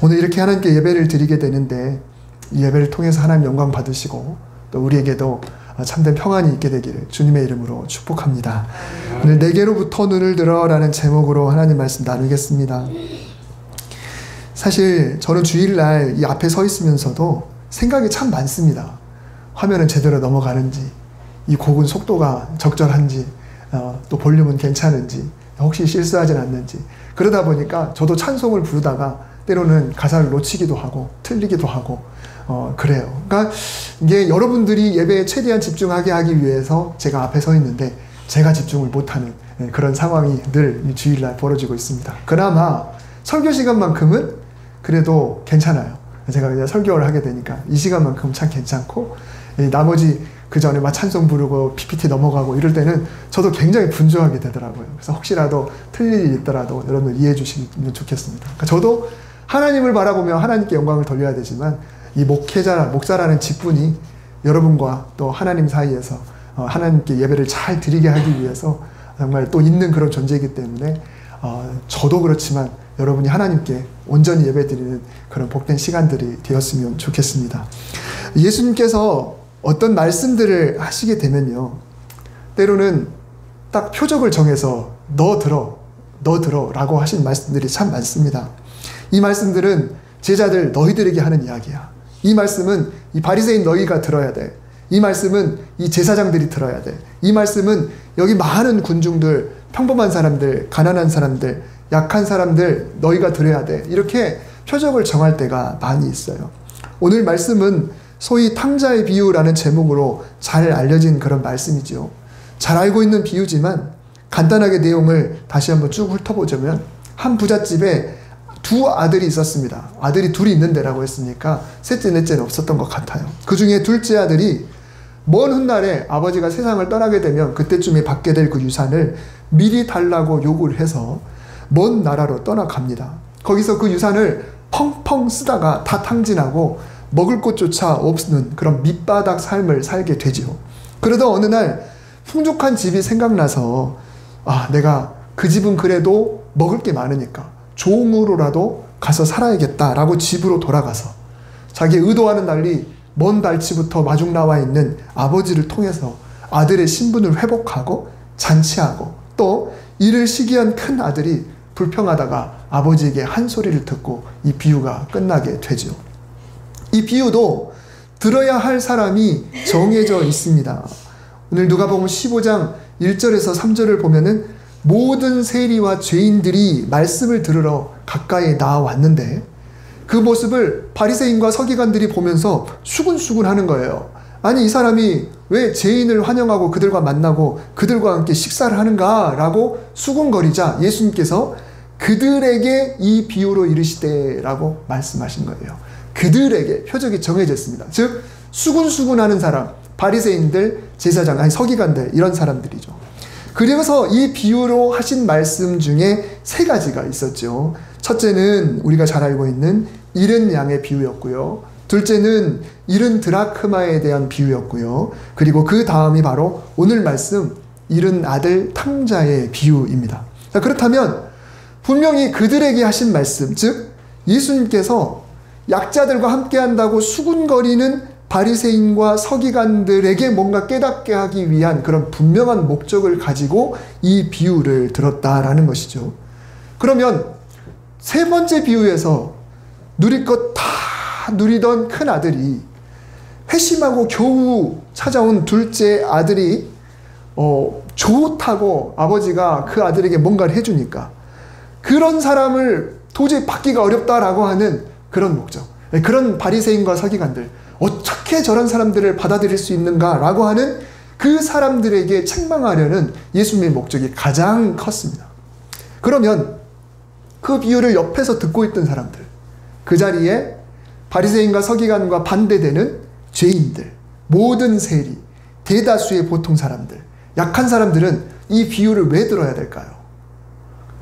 오늘 이렇게 하나님께 예배를 드리게 되는데 이 예배를 통해서 하나님 영광 받으시고 또 우리에게도 참된 평안이 있게 되기를 주님의 이름으로 축복합니다. 오늘 내게로부터 눈을 들어라는 제목으로 하나님 말씀 나누겠습니다. 사실 저는 주일날 이 앞에 서 있으면서도 생각이 참 많습니다. 화면은 제대로 넘어가는지, 이 곡은 속도가 적절한지, 또 볼륨은 괜찮은지, 혹시 실수하진 않는지. 그러다 보니까 저도 찬송을 부르다가 때로는 가사를 놓치기도 하고 틀리기도 하고 그래요. 그러니까 이게 여러분들이 예배에 최대한 집중하게 하기 위해서 제가 앞에 서 있는데 제가 집중을 못하는 그런 상황이 늘 주일날 벌어지고 있습니다. 그나마 설교 시간만큼은 그래도 괜찮아요. 제가 그냥 설교를 하게 되니까 이 시간만큼 참 괜찮고, 나머지 그 전에 막 찬송 부르고 PPT 넘어가고 이럴 때는 저도 굉장히 분주하게 되더라고요. 그래서 혹시라도 틀릴 일이 있더라도 여러분 이해해 주시면 좋겠습니다. 그러니까 저도 하나님을 바라보며 하나님께 영광을 돌려야 되지만 이 목사라는 직분이 여러분과 또 하나님 사이에서 하나님께 예배를 잘 드리게 하기 위해서 정말 또 있는 그런 존재이기 때문에 저도 그렇지만 여러분이 하나님께 온전히 예배 드리는 그런 복된 시간들이 되었으면 좋겠습니다. 예수님께서 어떤 말씀들을 하시게 되면요, 때로는 딱 표적을 정해서 너 들어 라고 하신 말씀들이 참 많습니다. 이 말씀들은 제자들 너희들에게 하는 이야기야. 이 말씀은 이 바리새인 너희가 들어야 돼. 이 말씀은 이 제사장들이 들어야 돼. 이 말씀은 여기 많은 군중들, 평범한 사람들, 가난한 사람들, 약한 사람들 너희가 들어야 돼. 이렇게 표적을 정할 때가 많이 있어요. 오늘 말씀은 소위 탕자의 비유라는 제목으로 잘 알려진 그런 말씀이죠. 잘 알고 있는 비유지만 간단하게 내용을 다시 한번 쭉 훑어보자면, 한 부잣집에 두 아들이 있었습니다. 아들이 둘이 있는데라고 했으니까 셋째, 넷째는 없었던 것 같아요. 그 중에 둘째 아들이 먼 훗날에 아버지가 세상을 떠나게 되면 그때쯤에 받게 될 그 유산을 미리 달라고 요구를 해서 먼 나라로 떠나갑니다. 거기서 그 유산을 펑펑 쓰다가 다 탕진하고 먹을 것조차 없는 그런 밑바닥 삶을 살게 되지요. 그러다 어느 날 풍족한 집이 생각나서 내가 그 집은 그래도 먹을 게 많으니까 종으로라도 가서 살아야겠다라고 집으로 돌아가서 자기 의도와는 달리 먼 발치부터 마중 나와 있는 아버지를 통해서 아들의 신분을 회복하고 잔치하고, 또 이를 시기한 큰 아들이 불평하다가 아버지에게 한 소리를 듣고 이 비유가 끝나게 되죠. 이 비유도 들어야 할 사람이 정해져 있습니다. 오늘 누가복음 15장 1절에서 3절을 보면은 모든 세리와 죄인들이 말씀을 들으러 가까이 나왔는데 그 모습을 바리새인과 서기관들이 보면서 수군수군 하는 거예요. 아니, 이 사람이 왜 죄인을 환영하고 그들과 만나고 그들과 함께 식사를 하는가 라고 수군거리자 예수님께서 그들에게 이 비유로 이르시되 라고 말씀하신 거예요. 그들에게 표적이 정해졌습니다. 즉 수군수군하는 사람, 바리새인들, 제사장, 아니 서기관들, 이런 사람들이죠. 그래서 이 비유로 하신 말씀 중에 세 가지가 있었죠. 첫째는 우리가 잘 알고 있는 잃은 양의 비유였고요. 둘째는 잃은 드라크마에 대한 비유였고요. 그리고 그 다음이 바로 오늘 말씀 잃은 아들 탕자의 비유입니다. 자, 그렇다면 분명히 그들에게 하신 말씀, 즉 예수님께서 약자들과 함께한다고 수군거리는 바리새인과 서기관들에게 뭔가 깨닫게 하기 위한 그런 분명한 목적을 가지고 이 비유를 들었다라는 것이죠. 그러면 세 번째 비유에서 누릴 것 다 누리던 큰 아들이 회심하고 겨우 찾아온 둘째 아들이 좋다고 아버지가 그 아들에게 뭔가를 해주니까 그런 사람을 도저히 받기가 어렵다라고 하는 그런 목적, 그런 바리새인과 서기관들, 어떻게 저런 사람들을 받아들일 수 있는가라고 하는 그 사람들에게 책망하려는 예수님의 목적이 가장 컸습니다. 그러면 그 비유를 옆에서 듣고 있던 사람들, 그 자리에 바리새인과 서기관과 반대되는 죄인들, 모든 세리, 대다수의 보통 사람들, 약한 사람들은 이 비유를 왜 들어야 될까요?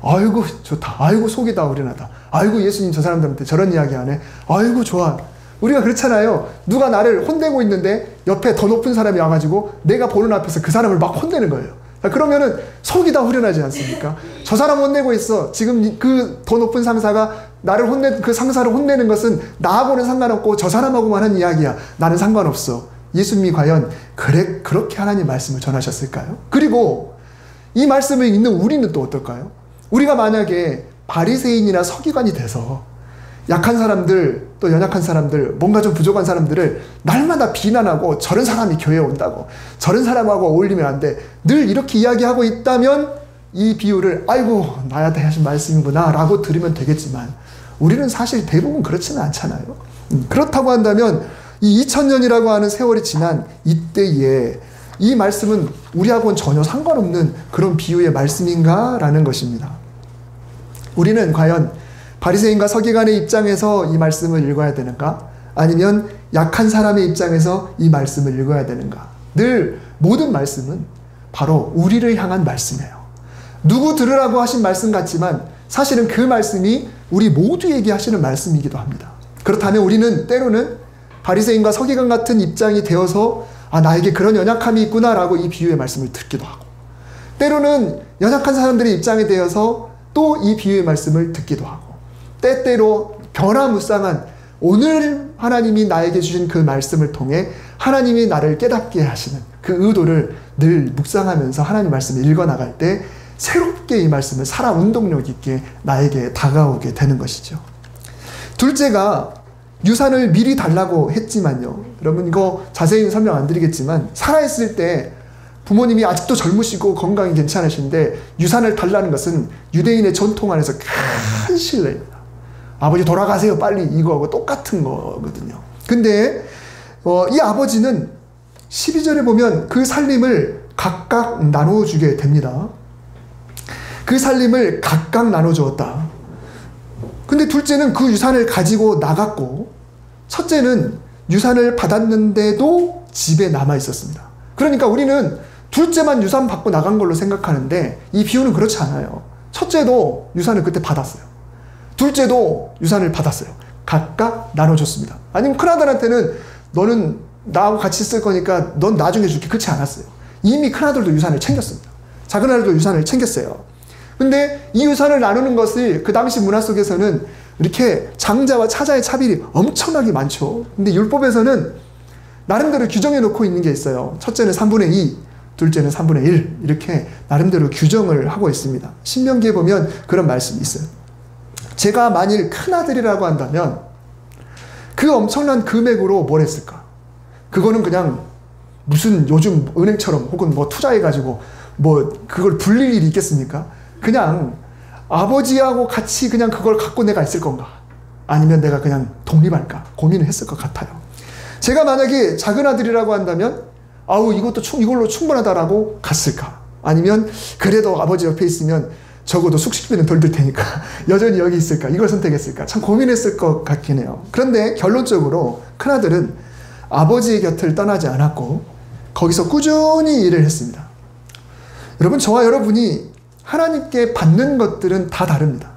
아이고 좋다, 아이고 속이 다 우려나다, 아이고 예수님 저 사람들한테 저런 이야기 하네, 아이고 좋아. 우리가 그렇잖아요. 누가 나를 혼내고 있는데 옆에 더 높은 사람이 와가지고 내가 보는 앞에서 그 사람을 막 혼내는 거예요. 그러면은 속이 다 후련하지 않습니까? 저 사람 혼내고 있어. 지금 그 더 높은 상사가 나를 그 상사를 혼내는 것은 나하고는 상관없고 저 사람하고만 하는 이야기야. 나는 상관없어. 예수님이 과연 그렇게 하나님 말씀을 전하셨을까요? 그리고 이 말씀을 읽는 우리는 또 어떨까요? 우리가 만약에 바리새인이나 서기관이 돼서 약한 사람들, 또 연약한 사람들, 뭔가 좀 부족한 사람들을 날마다 비난하고 저런 사람이 교회에 온다고, 저런 사람하고 어울리면 안 돼, 늘 이렇게 이야기하고 있다면 이 비유를 아이고 나한테 하신 말씀이구나 라고 들으면 되겠지만 우리는 사실 대부분 그렇지는 않잖아요. 그렇다고 한다면 이 2000년이라고 하는 세월이 지난 이때에 이 말씀은 우리하고는 전혀 상관없는 그런 비유의 말씀인가? 라는 것입니다. 우리는 과연 바리새인과 서기관의 입장에서 이 말씀을 읽어야 되는가? 아니면 약한 사람의 입장에서 이 말씀을 읽어야 되는가? 늘 모든 말씀은 바로 우리를 향한 말씀이에요. 누구 들으라고 하신 말씀 같지만 사실은 그 말씀이 우리 모두에게 하시는 말씀이기도 합니다. 그렇다면 우리는 때로는 바리새인과 서기관 같은 입장이 되어서 나에게 그런 연약함이 있구나 라고 이 비유의 말씀을 듣기도 하고, 때로는 연약한 사람들의 입장이 되어서 또 이 비유의 말씀을 듣기도 하고, 때때로 변화무쌍한 오늘 하나님이 나에게 주신 그 말씀을 통해 하나님이 나를 깨닫게 하시는 그 의도를 늘 묵상하면서 하나님 말씀을 읽어나갈 때 새롭게 이 말씀을 살아 운동력 있게 나에게 다가오게 되는 것이죠. 둘째가 유산을 미리 달라고 했지만요. 여러분 이거 자세히 설명 안 드리겠지만 살아있을 때 부모님이 아직도 젊으시고 건강이 괜찮으신데 유산을 달라는 것은 유대인의 전통 안에서 큰 신뢰입니다. 아버지 돌아가세요 빨리, 이거하고 똑같은 거거든요. 근데 이 아버지는 12절에 보면 그 살림을 각각 나눠주게 됩니다. 그 살림을 각각 나눠주었다. 근데 둘째는 그 유산을 가지고 나갔고, 첫째는 유산을 받았는데도 집에 남아 있었습니다. 그러니까 우리는 둘째만 유산 받고 나간 걸로 생각하는데 이 비유는 그렇지 않아요. 첫째도 유산을 그때 받았어요. 둘째도 유산을 받았어요. 각각 나눠줬습니다. 아니면 큰아들한테는 너는 나하고 같이 쓸 거니까 넌 나중에 줄게, 그렇지 않았어요. 이미 큰아들도 유산을 챙겼습니다. 작은아들도 유산을 챙겼어요. 근데 이 유산을 나누는 것을 그 당시 문화 속에서는 이렇게 장자와 차자의 차별이 엄청나게 많죠. 근데 율법에서는 나름대로 규정해 놓고 있는 게 있어요. 첫째는 3분의 2, 둘째는 3분의 1 이렇게 나름대로 규정을 하고 있습니다. 신명기에 보면 그런 말씀이 있어요. 제가 만일 큰아들이라고 한다면 그 엄청난 금액으로 뭘 했을까? 그거는 그냥 무슨 요즘 은행처럼 혹은 뭐 투자해가지고 뭐 그걸 불릴 일이 있겠습니까? 그냥 아버지하고 같이 그냥 그걸 갖고 내가 있을 건가? 아니면 내가 그냥 독립할까? 고민을 했을 것 같아요. 제가 만약에 작은 아들이라고 한다면 이걸로 충분하다라고 갔을까? 아니면 그래도 아버지 옆에 있으면 적어도 숙식비는 덜 들 테니까 여전히 여기 있을까? 이걸 선택했을까? 참 고민했을 것 같긴 해요. 그런데 결론적으로 큰아들은 아버지의 곁을 떠나지 않았고 거기서 꾸준히 일을 했습니다. 여러분, 저와 여러분이 하나님께 받는 것들은 다 다릅니다.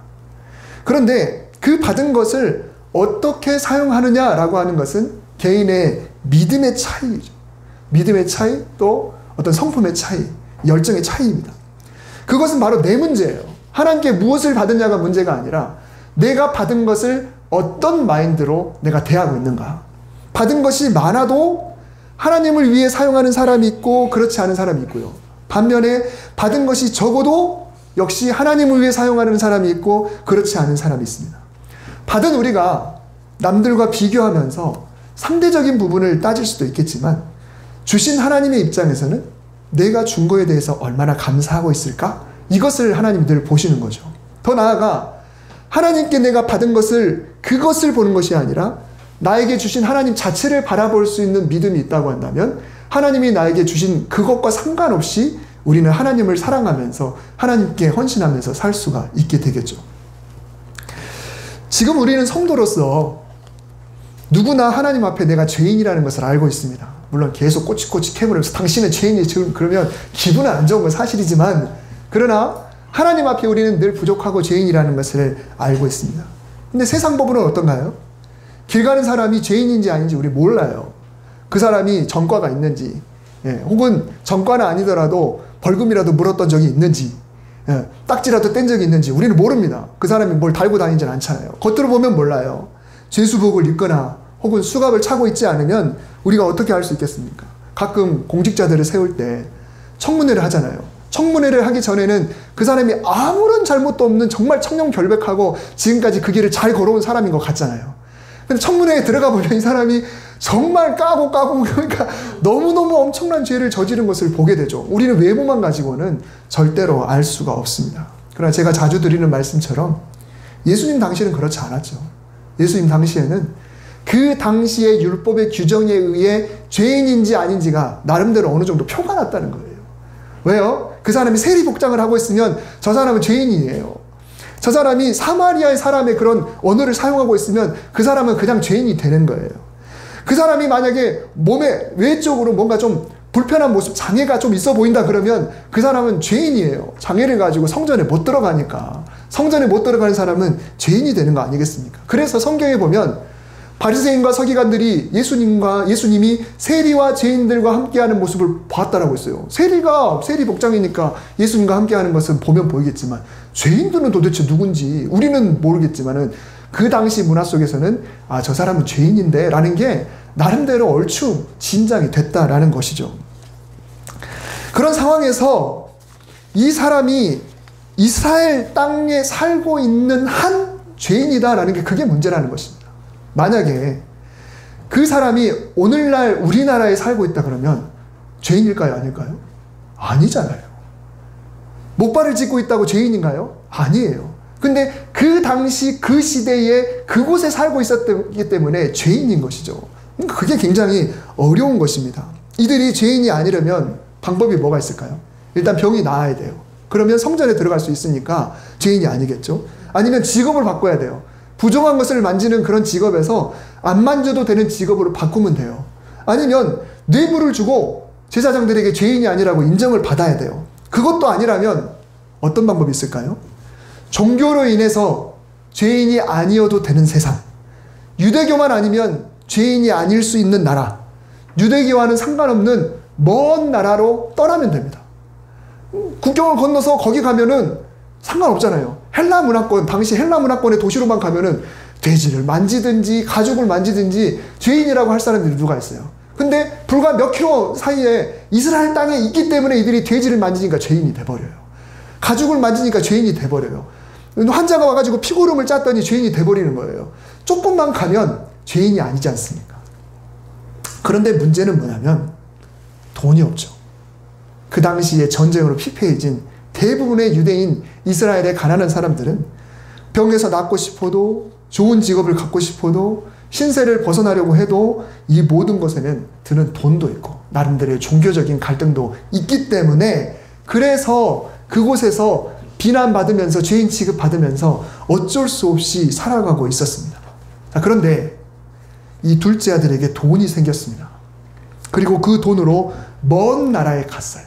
그런데 그 받은 것을 어떻게 사용하느냐라고 하는 것은 개인의 믿음의 차이죠. 믿음의 차이, 또 어떤 성품의 차이, 열정의 차이입니다. 그것은 바로 내 문제예요. 하나님께 무엇을 받느냐가 문제가 아니라 내가 받은 것을 어떤 마인드로 내가 대하고 있는가. 받은 것이 많아도 하나님을 위해 사용하는 사람이 있고 그렇지 않은 사람이 있고요. 반면에 받은 것이 적어도 역시 하나님을 위해 사용하는 사람이 있고 그렇지 않은 사람이 있습니다. 받은 우리가 남들과 비교하면서 상대적인 부분을 따질 수도 있겠지만 주신 하나님의 입장에서는 내가 준 거에 대해서 얼마나 감사하고 있을까? 이것을 하나님이 늘 보시는 거죠. 더 나아가 하나님께 내가 받은 것을 그것을 보는 것이 아니라 나에게 주신 하나님 자체를 바라볼 수 있는 믿음이 있다고 한다면 하나님이 나에게 주신 그것과 상관없이 우리는 하나님을 사랑하면서 하나님께 헌신하면서 살 수가 있게 되겠죠. 지금 우리는 성도로서 누구나 하나님 앞에 내가 죄인이라는 것을 알고 있습니다. 물론 계속 꼬치꼬치 캐물으면서 당신은 죄인이 지금 그러면 기분은 안 좋은 건 사실이지만, 그러나 하나님 앞에 우리는 늘 부족하고 죄인이라는 것을 알고 있습니다. 근데 세상 법은 어떤가요? 길 가는 사람이 죄인인지 아닌지 우리 몰라요. 그 사람이 전과가 있는지, 혹은 전과는 아니더라도 벌금이라도 물었던 적이 있는지, 딱지라도 뗀 적이 있는지 우리는 모릅니다. 그 사람이 뭘 달고 다니지는 않잖아요. 겉으로 보면 몰라요. 죄수복을 입거나 혹은 수갑을 차고 있지 않으면 우리가 어떻게 알 수 있겠습니까? 가끔 공직자들을 세울 때 청문회를 하잖아요. 청문회를 하기 전에는 그 사람이 아무런 잘못도 없는 정말 청렴결백하고 지금까지 그 길을 잘 걸어온 사람인 것 같잖아요. 근데 청문회에 들어가 보면 이 사람이 정말 까고 그러니까 너무너무 엄청난 죄를 저지른 것을 보게 되죠. 우리는 외모만 가지고는 절대로 알 수가 없습니다. 그러나 제가 자주 드리는 말씀처럼 예수님 당시에는 그렇지 않았죠. 예수님 당시에는 그 당시의 율법의 규정에 의해 죄인인지 아닌지가 나름대로 어느 정도 표가 났다는 거예요. 왜요? 그 사람이 세리복장을 하고 있으면 저 사람은 죄인이에요. 저 사람이 사마리아의 사람의 그런 언어를 사용하고 있으면 그 사람은 그냥 죄인이 되는 거예요. 그 사람이 만약에 몸의 외적으로 뭔가 좀 불편한 모습, 장애가 좀 있어 보인다 그러면 그 사람은 죄인이에요. 장애를 가지고 성전에 못 들어가니까. 성전에 못 들어가는 사람은 죄인이 되는 거 아니겠습니까? 그래서 성경에 보면 바리새인과 서기관들이 예수님이 세리와 죄인들과 함께하는 모습을 봤다라고 했어요. 세리가 세리 복장이니까 예수님과 함께하는 것은 보면 보이겠지만 죄인들은 도대체 누군지 우리는 모르겠지만은 그 당시 문화 속에서는 아, 저 사람은 죄인인데 라는 게 나름대로 얼추 진작이 됐다라는 것이죠. 그런 상황에서 이 사람이 이스라엘 땅에 살고 있는 한 죄인이다라는 게 그게 문제라는 것입니다. 만약에 그 사람이 오늘날 우리나라에 살고 있다 그러면 죄인일까요? 아닐까요? 아니잖아요. 목발을 짚고 있다고 죄인인가요? 아니에요. 근데 그 당시 그 시대에 그곳에 살고 있었기 때문에 죄인인 것이죠. 그게 굉장히 어려운 것입니다. 이들이 죄인이 아니려면 방법이 뭐가 있을까요? 일단 병이 나아야 돼요. 그러면 성전에 들어갈 수 있으니까 죄인이 아니겠죠. 아니면 직업을 바꿔야 돼요. 부정한 것을 만지는 그런 직업에서 안 만져도 되는 직업으로 바꾸면 돼요. 아니면 뇌물을 주고 제사장들에게 죄인이 아니라고 인정을 받아야 돼요. 그것도 아니라면 어떤 방법이 있을까요? 종교로 인해서 죄인이 아니어도 되는 세상. 유대교만 아니면 죄인이 아닐 수 있는 나라. 유대교와는 상관없는 먼 나라로 떠나면 됩니다. 국경을 건너서 거기 가면은 상관없잖아요. 헬라 문화권, 당시 헬라 문화권의 도시로만 가면은 돼지를 만지든지 가죽을 만지든지 죄인이라고 할 사람들이 누가 있어요. 근데 불과 몇 킬로 사이에 이스라엘 땅에 있기 때문에 이들이 돼지를 만지니까 죄인이 돼버려요. 가죽을 만지니까 죄인이 돼버려요. 환자가 와가지고 피고름을 짰더니 죄인이 돼버리는 거예요. 조금만 가면 죄인이 아니지 않습니까? 그런데 문제는 뭐냐면 돈이 없죠. 그 당시에 전쟁으로 피폐해진 대부분의 유대인 이스라엘의 가난한 사람들은 병에서 낫고 싶어도 좋은 직업을 갖고 싶어도 신세를 벗어나려고 해도 이 모든 것에는 드는 돈도 있고 나름대로의 종교적인 갈등도 있기 때문에 그래서 그곳에서 비난받으면서 죄인 취급받으면서 어쩔 수 없이 살아가고 있었습니다. 자, 그런데 이 둘째 아들에게 돈이 생겼습니다. 그리고 그 돈으로 먼 나라에 갔어요.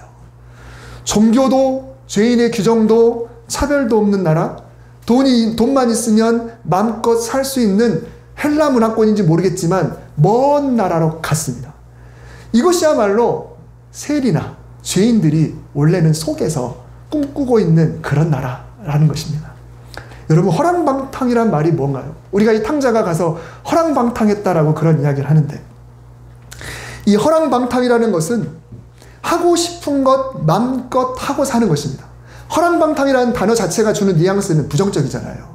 종교도 죄인의 규정도 차별도 없는 나라, 돈만 있으면 마음껏 살 수 있는 헬라 문화권인지 모르겠지만 먼 나라로 갔습니다. 이것이야말로 세리나 죄인들이 원래는 속에서 꿈꾸고 있는 그런 나라라는 것입니다. 여러분, 허랑방탕이란 말이 뭔가요? 우리가 이 탕자가 가서 허랑방탕했다라고 그런 이야기를 하는데, 이 허랑방탕이라는 것은 하고 싶은 것 마음껏 하고 사는 것입니다. 허랑방탕이라는 단어 자체가 주는 뉘앙스는 부정적이잖아요.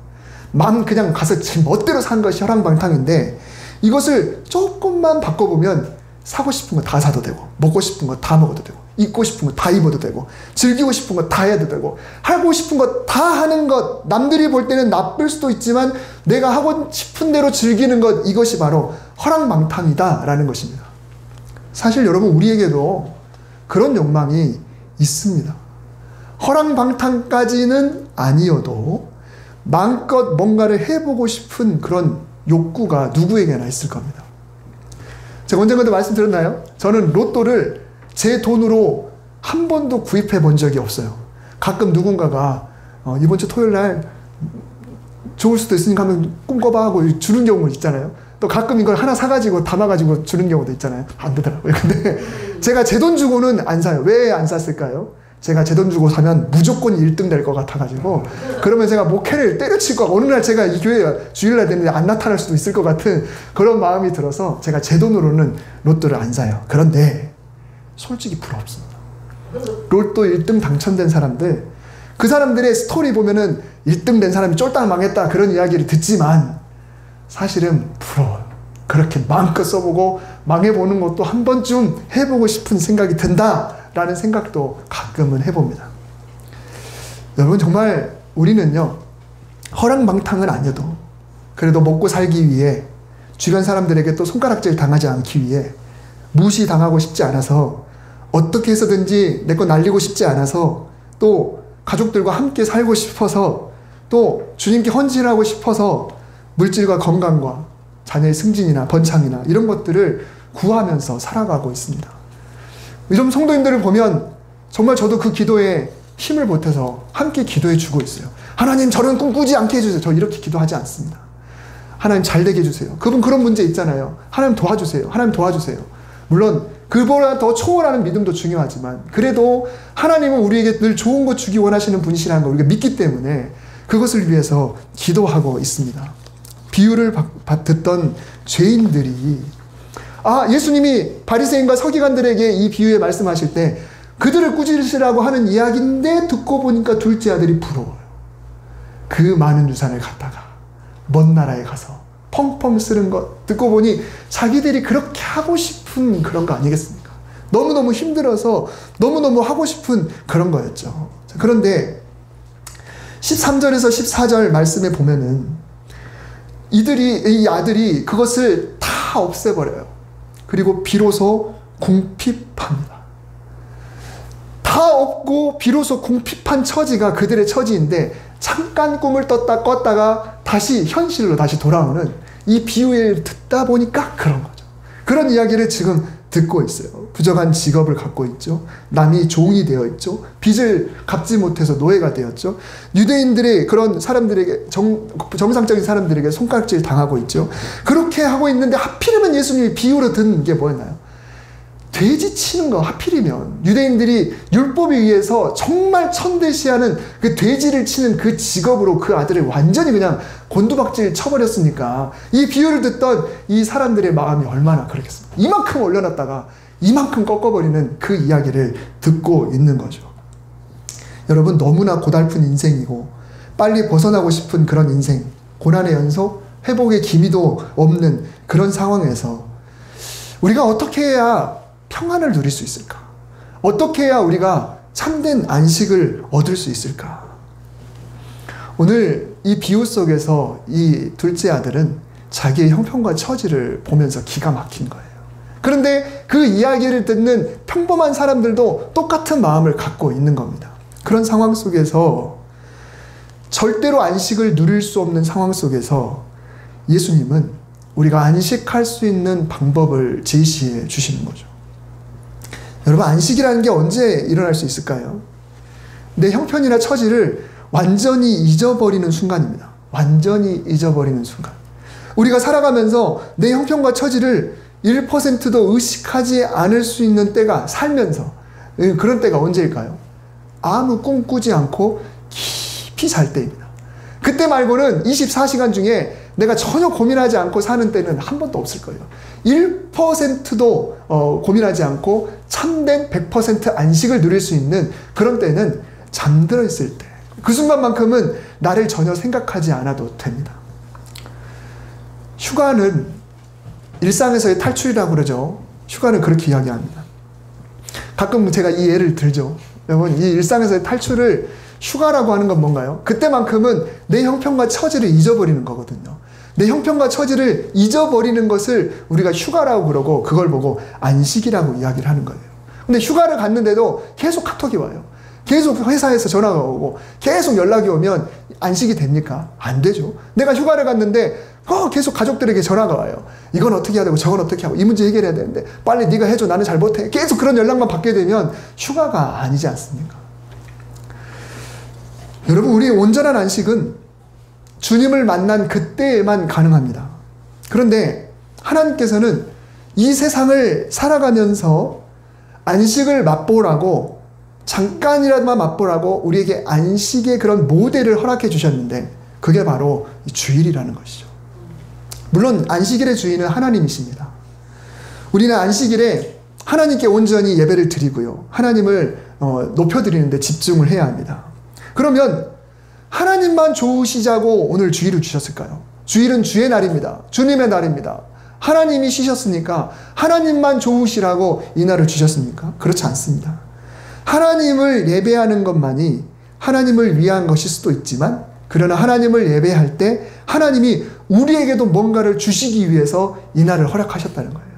마음 그냥 가서 제 멋대로 산 것이 허랑방탕인데, 이것을 조금만 바꿔보면 사고 싶은 거 다 사도 되고, 먹고 싶은 거 다 먹어도 되고, 입고 싶은 거 다 입어도 되고, 즐기고 싶은 거 다 해도 되고, 하고 싶은 거 다 하는 것, 남들이 볼 때는 나쁠 수도 있지만 내가 하고 싶은 대로 즐기는 것, 이것이 바로 허랑방탕이다라는 것입니다. 사실 여러분, 우리에게도 그런 욕망이 있습니다. 허랑방탕까지는 아니어도 마음껏 뭔가를 해보고 싶은 그런 욕구가 누구에게나 있을 겁니다. 제가 언젠가도 말씀드렸나요? 저는 로또를 제 돈으로 한 번도 구입해 본 적이 없어요. 가끔 누군가가 이번 주 토요일 날 좋을 수도 있으니까 한번 꿈꿔봐 하고 주는 경우가 있잖아요. 또 가끔 이걸 하나 사가지고 담아가지고 주는 경우도 있잖아요. 안 되더라고요. 근데 제가 제 돈 주고는 안 사요. 왜 안 샀을까요? 제가 제 돈 주고 사면 무조건 1등 될 것 같아가지고 그러면 제가 목회를 때려칠 거 어느 날 제가 이 교회 주일날 되는데 안 나타날 수도 있을 것 같은 그런 마음이 들어서 제가 제 돈으로는 로또를 안 사요. 그런데 솔직히 부럽습니다. 로또 1등 당첨된 사람들, 그 사람들의 스토리 보면은 1등 된 사람이 쫄딱 망했다 그런 이야기를 듣지만 사실은 부러워요. 그렇게 마음껏 써보고 망해보는 것도 한 번쯤 해보고 싶은 생각이 든다라는 생각도 가끔은 해봅니다. 여러분, 정말 우리는요, 허랑방탕은 아니어도 그래도 먹고 살기 위해, 주변 사람들에게 또 손가락질 당하지 않기 위해, 무시당하고 싶지 않아서, 어떻게 해서든지 내 거 날리고 싶지 않아서, 또 가족들과 함께 살고 싶어서, 또 주님께 헌신하고 싶어서 물질과 건강과 자녀의 승진이나 번창이나 이런 것들을 구하면서 살아가고 있습니다. 이런 성도님들을 보면 정말 저도 그 기도에 힘을 보태서 함께 기도해 주고 있어요. 하나님, 저는 꿈꾸지 않게 해주세요. 저 이렇게 기도하지 않습니다. 하나님 잘 되게 해주세요. 그분 그런 문제 있잖아요. 하나님 도와주세요. 하나님 도와주세요. 물론 그보다 더 초월하는 믿음도 중요하지만 그래도 하나님은 우리에게 늘 좋은 것 주기 원하시는 분이시라는 걸 우리가 믿기 때문에 그것을 위해서 기도하고 있습니다. 비유를 듣던 죄인들이, 예수님이 바리새인과 서기관들에게 이 비유에 말씀하실 때 그들을 꾸짖으시라고 하는 이야기인데 듣고 보니까 둘째 아들이 부러워요. 그 많은 유산을 갖다가 먼 나라에 가서 펑펑 쓰는 것 듣고 보니 자기들이 그렇게 하고 싶은 그런 거 아니겠습니까? 너무너무 힘들어서 너무너무 하고 싶은 그런 거였죠. 그런데 13절에서 14절 말씀에 보면은 이 아들이 그것을 다 없애버려요. 그리고 비로소 궁핍합니다. 다 없고 비로소 궁핍한 처지가 그들의 처지인데 잠깐 꿈을 꿨다가 다시 현실로 다시 돌아오는 이 비유를 듣다 보니까 그런 거죠. 그런 이야기를 지금 듣고 있어요. 부정한 직업을 갖고 있죠. 남이 종이 되어 있죠. 빚을 갚지 못해서 노예가 되었죠. 유대인들의 그런 사람들에게 정상적인 사람들에게 손가락질 당하고 있죠. 그렇게 하고 있는데 하필이면 예수님이 비유로 든 게 뭐였나요? 돼지 치는 거. 하필이면 유대인들이 율법에 의해서 정말 천대시하는 그 돼지를 치는 그 직업으로 그 아들을 완전히 그냥 곤두박질 쳐버렸으니까 이 비유를 듣던 이 사람들의 마음이 얼마나 그렇겠습니까? 이만큼 올려놨다가 이만큼 꺾어버리는 그 이야기를 듣고 있는 거죠. 여러분, 너무나 고달픈 인생이고 빨리 벗어나고 싶은 그런 인생, 고난의 연속, 회복의 기미도 없는 그런 상황에서 우리가 어떻게 해야 평안을 누릴 수 있을까? 어떻게 해야 우리가 참된 안식을 얻을 수 있을까? 오늘 이 비유 속에서 이 둘째 아들은 자기의 형편과 처지를 보면서 기가 막힌 거예요. 그런데 그 이야기를 듣는 평범한 사람들도 똑같은 마음을 갖고 있는 겁니다. 그런 상황 속에서 절대로 안식을 누릴 수 없는 상황 속에서 예수님은 우리가 안식할 수 있는 방법을 제시해 주시는 거죠. 여러분, 안식이라는 게 언제 일어날 수 있을까요? 내 형편이나 처지를 완전히 잊어버리는 순간입니다. 완전히 잊어버리는 순간. 우리가 살아가면서 내 형편과 처지를 1%도 의식하지 않을 수 있는 때가, 살면서 그런 때가 언제일까요? 아무 꿈 꾸지 않고 깊이 잘 때입니다. 그때 말고는 24시간 중에 내가 전혀 고민하지 않고 사는 때는 한 번도 없을 거예요. 1%도 고민하지 않고 참된 100% 안식을 누릴 수 있는 그런 때는 잠들어 있을 때, 그 순간만큼은 나를 전혀 생각하지 않아도 됩니다. 휴가는 일상에서의 탈출이라고 그러죠. 휴가는 그렇게 이야기합니다. 가끔 제가 이 예를 들죠. 여러분, 이 일상에서의 탈출을 휴가라고 하는 건 뭔가요? 그때만큼은 내 형편과 처지를 잊어버리는 거거든요. 내 형편과 처지를 잊어버리는 것을 우리가 휴가라고 그러고 그걸 보고 안식이라고 이야기를 하는 거예요. 근데 휴가를 갔는데도 계속 카톡이 와요. 계속 회사에서 전화가 오고 계속 연락이 오면 안식이 됩니까? 안 되죠. 내가 휴가를 갔는데 계속 가족들에게 전화가 와요. 이건 어떻게 해야 되고 저건 어떻게 하고 이 문제 해결해야 되는데 빨리 네가 해줘, 나는 잘 못해. 계속 그런 연락만 받게 되면 휴가가 아니지 않습니까? 여러분, 우리의 온전한 안식은 주님을 만난 그때에만 가능합니다. 그런데 하나님께서는 이 세상을 살아가면서 안식을 맛보라고 잠깐이라도만 맛보라고 우리에게 안식의 그런 모델을 허락해 주셨는데 그게 바로 이 주일이라는 것이죠. 물론 안식일의 주인은 하나님이십니다. 우리는 안식일에 하나님께 온전히 예배를 드리고요. 하나님을 높여드리는데 집중을 해야 합니다. 그러면 하나님만 좋으시자고 오늘 주일을 주셨을까요? 주일은 주의 날입니다. 주님의 날입니다. 하나님이 쉬셨으니까 하나님만 좋으시라고 이 날을 주셨습니까? 그렇지 않습니다. 하나님을 예배하는 것만이 하나님을 위한 것일 수도 있지만 그러나 하나님을 예배할 때 하나님이 우리에게도 뭔가를 주시기 위해서 이 날을 허락하셨다는 거예요.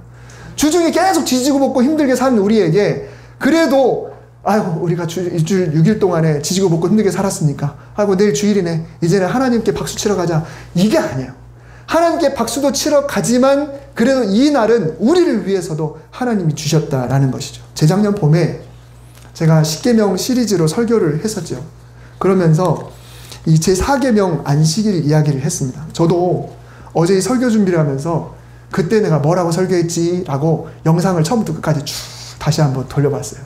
주중에 계속 지지고 볶고 힘들게 사는 우리에게 그래도 아이고 우리가 일주일 6일 동안에 지지고 볶고 힘들게 살았으니까 아이고 내일 주일이네 이제는 하나님께 박수 치러 가자 이게 아니에요. 하나님께 박수도 치러 가지만 그래도 이 날은 우리를 위해서도 하나님이 주셨다라는 것이죠. 재작년 봄에 제가 십계명 시리즈로 설교를 했었죠. 그러면서 이 제4계명 안식일 이야기를 했습니다. 저도 어제 이 설교 준비를 하면서 그때 내가 뭐라고 설교했지 라고 영상을 처음부터 끝까지 쭉 다시 한번 돌려봤어요.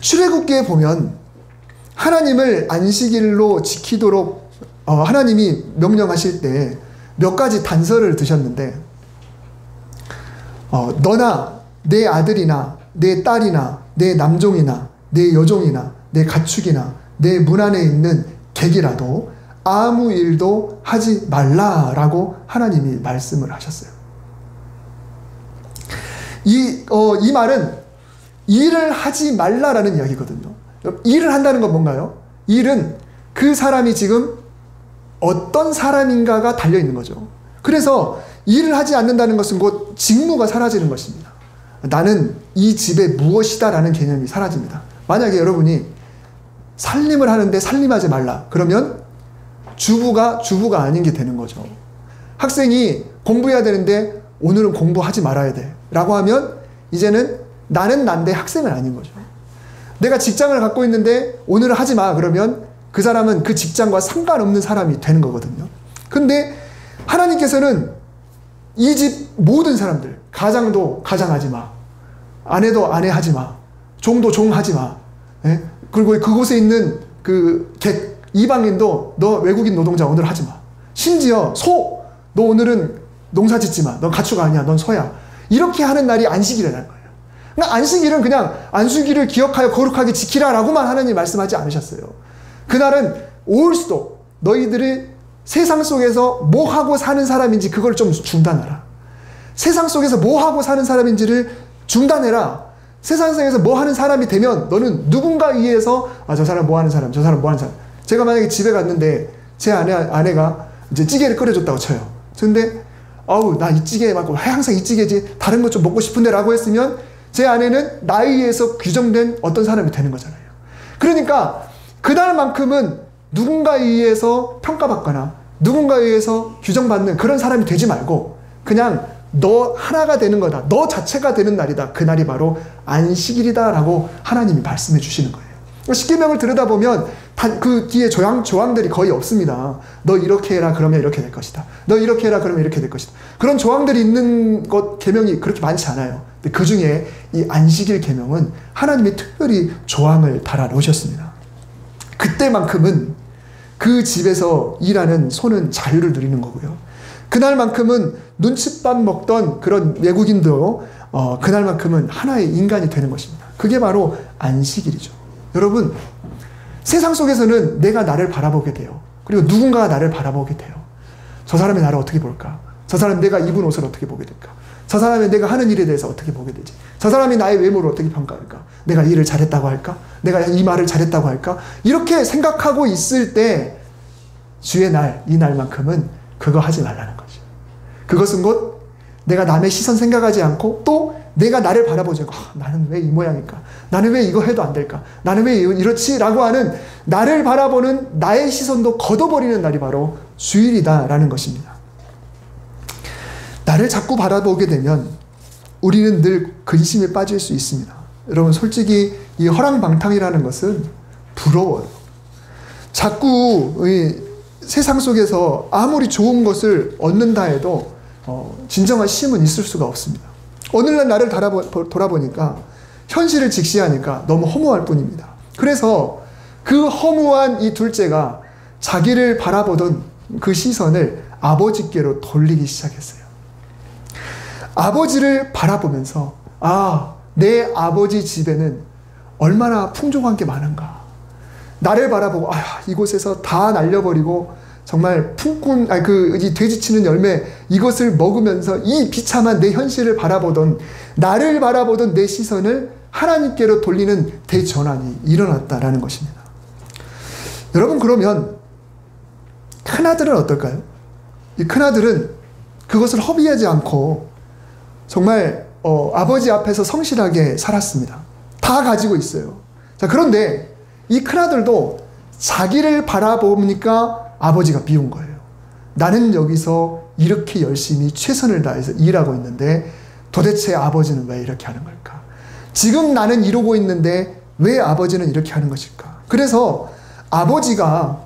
출애굽기에 보면 하나님을 안식일로 지키도록 하나님이 명령하실 때 몇 가지 단서를 드셨는데 너나 내 아들이나 내 딸이나 내 남종이나 내 여종이나 내 가축이나 내 문 안에 있는 객이라도 아무 일도 하지 말라라고 하나님이 말씀을 하셨어요. 이 말은 일을 하지 말라라는 이야기거든요. 일을 한다는 건 뭔가요? 일은 그 사람이 지금 어떤 사람인가가 달려있는 거죠. 그래서 일을 하지 않는다는 것은 곧 직무가 사라지는 것입니다. 나는 이 집에 무엇이다 라는 개념이 사라집니다. 만약에 여러분이 살림을 하는데 살림하지 말라 그러면 주부가 아닌 게 되는 거죠. 학생이 공부해야 되는데 오늘은 공부하지 말아야 돼 라고 하면 이제는 나는 난데 학생은 아닌 거죠. 내가 직장을 갖고 있는데 오늘은 하지 마 그러면 그 사람은 그 직장과 상관없는 사람이 되는 거거든요. 근데 하나님께서는 이 집 모든 사람들 가장도 가장하지 마 아내도 아내하지 마 종도 종하지 마 예? 그리고 그곳에 있는 그 객 이방인도 너 외국인 노동자 오늘 하지 마 심지어 소 너 오늘은 농사 짓지 마 넌 가축 아니야 넌 소야 이렇게 하는 날이 안식일이라는 거예요. 그러니까 안식일은 그냥 안식일을 기억하여 거룩하게 지키라 라고만 하나님이 말씀하지 않으셨어요. 그날은 올 수도 너희들이 세상 속에서 뭐 하고 사는 사람인지 그걸 좀 중단하라. 세상 속에서 뭐 하고 사는 사람인지를 중단해라. 세상 속에서 뭐 하는 사람이 되면 너는 누군가 의해서 저 사람 뭐 하는 사람 저 사람 뭐 하는 사람. 제가 만약에 집에 갔는데 제 아내가 이제 찌개를 끓여줬다고 쳐요. 근데 나 이 찌개 맞고 항상 이 찌개지 다른 것 좀 먹고 싶은데 라고 했으면 제 아내는 나에 의해서 규정된 어떤 사람이 되는 거잖아요. 그러니까 그날만큼은 누군가에 의해서 평가받거나 누군가에 의해서 규정받는 그런 사람이 되지 말고 그냥 너 하나가 되는 거다. 너 자체가 되는 날이다. 그날이 바로 안식일이다 라고 하나님이 말씀해 주시는 거예요. 십계명을 들여다보면 그 뒤에 조항들이 거의 없습니다. 너 이렇게 해라 그러면 이렇게 될 것이다. 너 이렇게 해라 그러면 이렇게 될 것이다. 그런 조항들이 있는 계명이 그렇게 많지 않아요. 근데 그 중에 이 안식일 계명은 하나님이 특별히 조항을 달아 놓으셨습니다. 그때만큼은 그 집에서 일하는 소는 자유를 누리는 거고요. 그날만큼은 눈칫밥 먹던 그런 외국인도 그날만큼은 하나의 인간이 되는 것입니다. 그게 바로 안식일이죠. 여러분 세상 속에서는 내가 나를 바라보게 돼요. 그리고 누군가가 나를 바라보게 돼요. 저 사람이 나를 어떻게 볼까? 저 사람이 내가 입은 옷을 어떻게 보게 될까? 저 사람이 내가 하는 일에 대해서 어떻게 보게 되지? 저 사람이 나의 외모를 어떻게 평가할까? 내가 일을 잘했다고 할까? 내가 이 말을 잘했다고 할까? 이렇게 생각하고 있을 때 주의 날, 이 날만큼은 그거 하지 말라는 거죠. 그것은 곧 내가 남의 시선 생각하지 않고 또 내가 나를 바라보지 않고 나는 왜 이 모양일까? 나는 왜 이거 해도 안 될까? 나는 왜 이렇지? 라고 하는 나를 바라보는 나의 시선도 걷어버리는 날이 바로 주일이다라는 것입니다. 나를 자꾸 바라보게 되면 우리는 늘 근심에 빠질 수 있습니다. 여러분 솔직히 이 허랑방탕이라는 것은 부러워요. 자꾸 세상 속에서 아무리 좋은 것을 얻는다 해도 진정한 쉼은 있을 수가 없습니다. 오늘날 나를 돌아보니까 현실을 직시하니까 너무 허무할 뿐입니다. 그래서 그 허무한 이 둘째가 자기를 바라보던 그 시선을 아버지께로 돌리기 시작했어요. 아버지를 바라보면서 내 아버지 집에는 얼마나 풍족한 게 많은가. 나를 바라보고 이곳에서 다 날려버리고 정말 이 돼지치는 열매 이것을 먹으면서 이 비참한 내 현실을 바라보던 나를 바라보던 내 시선을 하나님께로 돌리는 대전환이 일어났다라는 것입니다. 여러분, 그러면 큰아들은 어떨까요? 이 큰아들은 그것을 허비하지 않고 정말 아버지 앞에서 성실하게 살았습니다. 다 가지고 있어요. 자, 그런데 이 큰아들도 자기를 바라보니까 아버지가 미운 거예요. 나는 여기서 이렇게 열심히 최선을 다해서 일하고 있는데 도대체 아버지는 왜 이렇게 하는 걸까? 지금 나는 이러고 있는데 왜 아버지는 이렇게 하는 것일까? 그래서 아버지가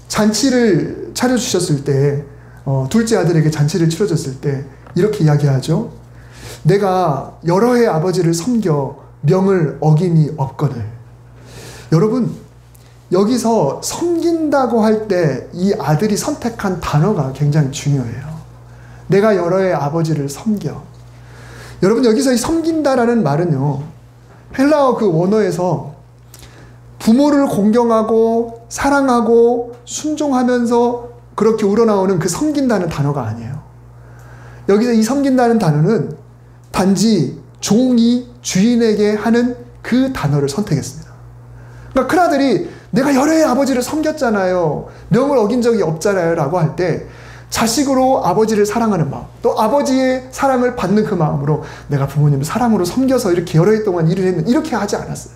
잔치를 차려주셨을 때, 둘째 아들에게 잔치를 치러줬을 때 이렇게 이야기하죠. 내가 여러 해 아버지를 섬겨 명을 어김이 없거늘. 여러분, 여기서 섬긴다고 할 때 이 아들이 선택한 단어가 굉장히 중요해요. 내가 여러 해 아버지를 섬겨. 여러분, 여기서 이 섬긴다라는 말은요, 헬라어 그 원어에서 부모를 공경하고 사랑하고 순종하면서 그렇게 우러나오는 그 섬긴다는 단어가 아니에요. 여기서 이 섬긴다는 단어는 단지 종이 주인에게 하는 그 단어를 선택했습니다. 그러니까 큰아들이 내가 여러 해 아버지를 섬겼잖아요. 명을 어긴 적이 없잖아요. 라고 할 때 자식으로 아버지를 사랑하는 마음, 또 아버지의 사랑을 받는 그 마음으로 내가 부모님을 사랑으로 섬겨서 이렇게 여러 해 동안 일을 했는데 이렇게 하지 않았어요.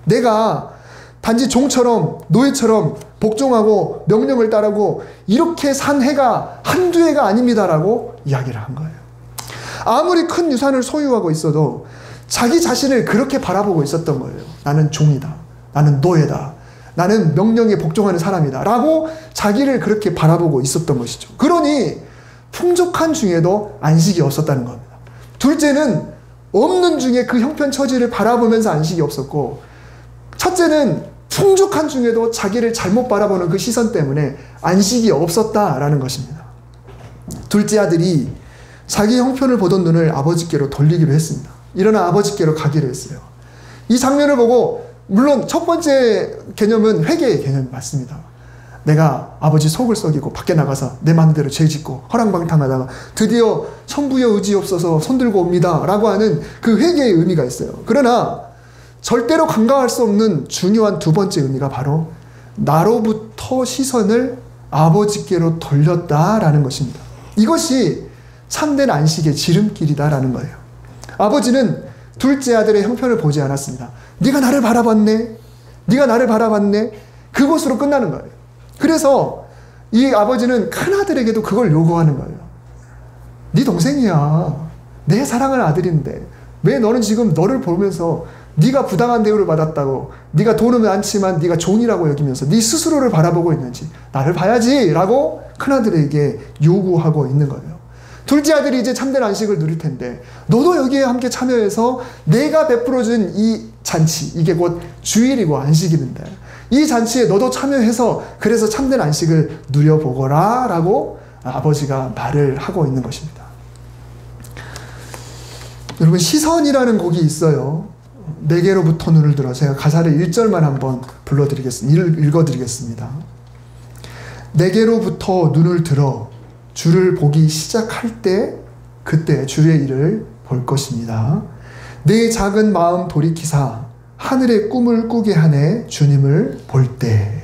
내가 단지 종처럼 노예처럼 복종하고 명령을 따르고 이렇게 산 해가 한두 해가 아닙니다라고 이야기를 한 거예요. 아무리 큰 유산을 소유하고 있어도 자기 자신을 그렇게 바라보고 있었던 거예요. 나는 종이다. 나는 노예다. 나는 명령에 복종하는 사람이다. 라고 자기를 그렇게 바라보고 있었던 것이죠. 그러니 풍족한 중에도 안식이 없었다는 겁니다. 둘째는 없는 중에 그 형편처지를 바라보면서 안식이 없었고, 첫째는 풍족한 중에도 자기를 잘못 바라보는 그 시선 때문에 안식이 없었다라는 것입니다. 둘째 아들이 자기 형편을 보던 눈을 아버지께로 돌리기로 했습니다. 일어나 아버지께로 가기로 했어요. 이 장면을 보고 물론 첫 번째 개념은 회개의 개념이 맞습니다. 내가 아버지 속을 썩이고 밖에 나가서 내 마음대로 죄 짓고 허랑방탕하다가 드디어 천부여 의지없어서 손들고 옵니다 라고 하는 그 회개의 의미가 있어요. 그러나 절대로 간과할 수 없는 중요한 두 번째 의미가 바로 나로부터 시선을 아버지께로 돌렸다라는 것입니다. 이것이 참된 안식의 지름길이다라는 거예요. 아버지는 둘째 아들의 형편을 보지 않았습니다. 네가 나를 바라봤네. 네가 나를 바라봤네. 그것으로 끝나는 거예요. 그래서 이 아버지는 큰아들에게도 그걸 요구하는 거예요. 네 동생이야. 내 사랑하는 아들인데 왜 너는 지금 너를 보면서 네가 부당한 대우를 받았다고, 네가 돈은 많지만 네가 종이라고 여기면서 네 스스로를 바라보고 있는지 나를 봐야지 라고 큰아들에게 요구하고 있는 거예요. 둘째 아들이 이제 참된 안식을 누릴 텐데 너도 여기에 함께 참여해서 내가 베풀어준 이 잔치, 이게 곧 주일이고 안식일인데 이 잔치에 너도 참여해서 그래서 참된 안식을 누려보거라 라고 아버지가 말을 하고 있는 것입니다. 여러분, 시선이라는 곡이 있어요. 내게로부터 눈을 들어. 제가 가사를 1절만 한번 읽어드리겠습니다. 내게로부터 눈을 들어 주를 보기 시작할 때 그때 주의 일을 볼 것입니다. 내 작은 마음 돌이키사 하늘의 꿈을 꾸게 하네 주님을 볼 때.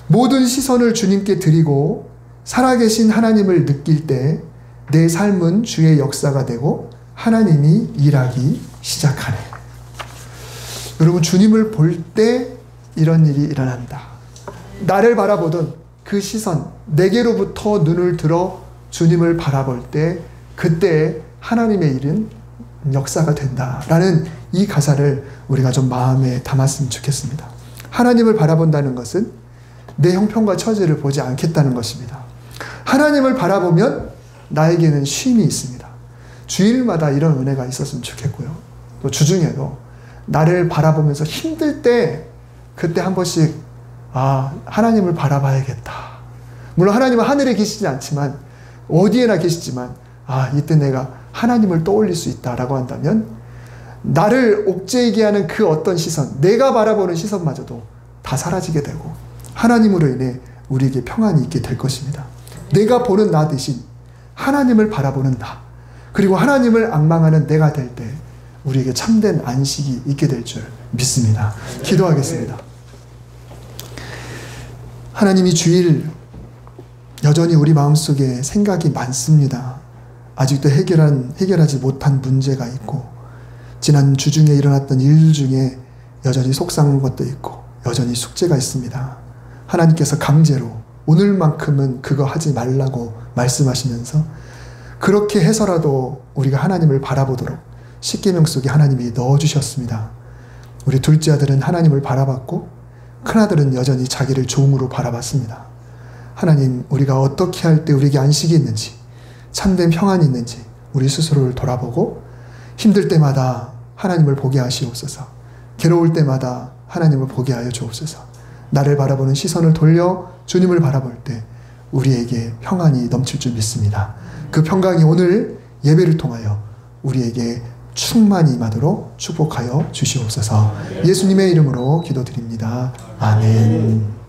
모든 시선을 주님께 드리고 살아계신 하나님을 느낄 때 내 삶은 주의 역사가 되고 하나님이 일하기 시작하네. 여러분, 주님을 볼 때 이런 일이 일어난다. 나를 바라보던 그 시선, 내게로부터 눈을 들어 주님을 바라볼 때 그때 하나님의 일은 역사가 된다라는 이 가사를 우리가 좀 마음에 담았으면 좋겠습니다. 하나님을 바라본다는 것은 내 형편과 처지를 보지 않겠다는 것입니다. 하나님을 바라보면 나에게는 쉼이 있습니다. 주일마다 이런 은혜가 있었으면 좋겠고요. 또 주중에도 나를 바라보면서 힘들 때 그때 한 번씩 하나님을 바라봐야겠다. 물론 하나님은 하늘에 계시지 않지만 어디에나 계시지만 이때 내가 하나님을 떠올릴 수 있다라고 한다면 나를 옥죄이게 하는 그 어떤 시선, 내가 바라보는 시선마저도 다 사라지게 되고 하나님으로 인해 우리에게 평안이 있게 될 것입니다. 내가 보는 나 대신 하나님을 바라보는 나, 그리고 하나님을 앙망하는 내가 될 때 우리에게 참된 안식이 있게 될 줄 믿습니다. 기도하겠습니다. 하나님이 주일 여전히 우리 마음속에 생각이 많습니다. 아직도 해결하지 못한 문제가 있고 지난 주 중에 일어났던 일 중에 여전히 속상한 것도 있고 여전히 숙제가 있습니다. 하나님께서 강제로 오늘만큼은 그거 하지 말라고 말씀하시면서 그렇게 해서라도 우리가 하나님을 바라보도록 십계명 속에 하나님이 넣어주셨습니다. 우리 둘째 아들은 하나님을 바라봤고 큰아들은 여전히 자기를 종으로 바라봤습니다. 하나님, 우리가 어떻게 할 때 우리에게 안식이 있는지, 참된 평안이 있는지 우리 스스로를 돌아보고 힘들 때마다 하나님을 보게 하시옵소서. 괴로울 때마다 하나님을 보게 하여 주옵소서. 나를 바라보는 시선을 돌려 주님을 바라볼 때 우리에게 평안이 넘칠 줄 믿습니다. 그 평강이 오늘 예배를 통하여 우리에게 충만히 임하도록 축복하여 주시옵소서. 예수님의 이름으로 기도드립니다. 아멘.